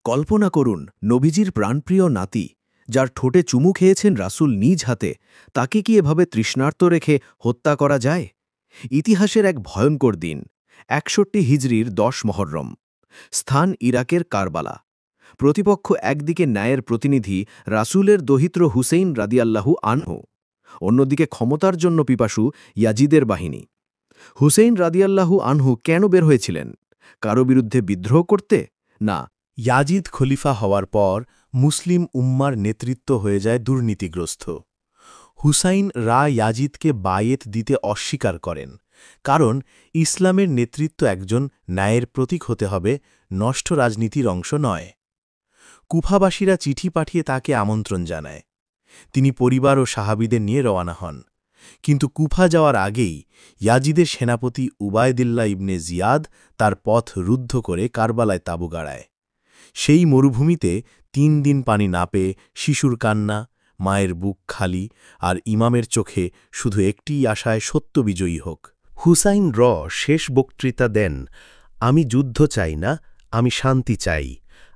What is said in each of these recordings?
কল্পনা করুন, নবীজির প্রাণপ্রিয় নাতি, যার ঠোঁটে চুমু খেয়েছেন রাসূল নিজ হাতে, তাকে কি এভাবে তৃষ্ণার্ত রেখে হত্যা করা যায়? ইতিহাসের এক ভয়ঙ্কর দিন, ৬১ হিজরির ১০ মহররম। স্থান ইরাকের কারবালা। প্রতিপক্ষ একদিকে ন্যায়ের প্রতিনিধি রাসূলের দহিত্র হুসেইন রাদিয়াল্লাহু আনহু, অন্যদিকে ক্ষমতার জন্য পিপাসু ইয়াজিদের বাহিনী। হুসেইন রাদিয়াল্লাহু আনহু কেন বের হয়েছিলেন? কারো বিরুদ্ধে বিদ্রোহ করতে? না, ইয়াজিদ খলিফা হওয়ার পর মুসলিম উম্মার নেতৃত্ব হয়ে যায় দুর্নীতিগ্রস্ত। হুসাইন ইয়াজিদকে বায়েত দিতে অস্বীকার করেন, কারণ ইসলামের নেতৃত্ব একজন ন্যায়ের প্রতীক হতে হবে, নষ্ট রাজনীতির অংশ নয়। কুফাবাসীরা চিঠি পাঠিয়ে তাকে আমন্ত্রণ জানায়। তিনি পরিবার ও সাহাবীদের নিয়ে রওয়ানা হন। কিন্তু কুফা যাওয়ার আগেই ইয়াজিদের সেনাপতি উবায়দুল্লাহ ইবনে জিয়াদ তার পথ রুদ্ধ করে কারবালায় তাঁবু গাড়ায়। সেই মরুভূমিতে ৩ দিন পানি না পেয়ে শিশুর কান্না, মায়ের বুক খালি, আর ইমামের চোখে শুধু একটিই আশায় সত্য বিজয়ী হোক। হুসাইন শেষ বক্তৃতা দেন, আমি যুদ্ধ চাই না, আমি শান্তি চাই।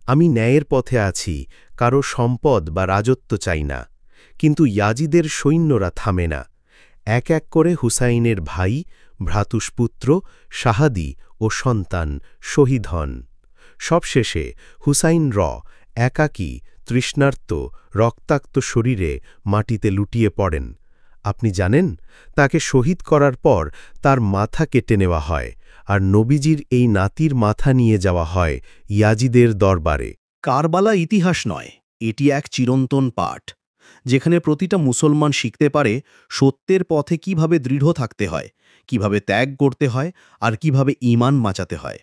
আমি ন্যায়ের পথে আছি, কারো সম্পদ বা রাজত্ব চাই না। কিন্তু ইয়াজিদের সৈন্যরা থামে না। এক এক করে হুসাইনের ভাই, ভ্রাতুষ্পুত্র, শাহাদি ও সন্তান শহীদ হন। সবশেষে হুসাইন একাকী, তৃষ্ণার্ত, রক্তাক্ত শরীরে মাটিতে লুটিয়ে পড়েন। আপনি জানেন, তাকে শহীদ করার পর তার মাথা কেটে নেওয়া হয়, আর নবীজির এই নাতির মাথা নিয়ে যাওয়া হয় ইয়াজিদের দরবারে। কারবালা ইতিহাস নয়, এটি এক চিরন্তন পাঠ, যেখানে প্রতিটা মুসলমান শিখতে পারে সত্যের পথে কিভাবে দৃঢ় থাকতে হয়, কিভাবে ত্যাগ করতে হয়, আর কিভাবে ঈমান বাঁচাতে হয়।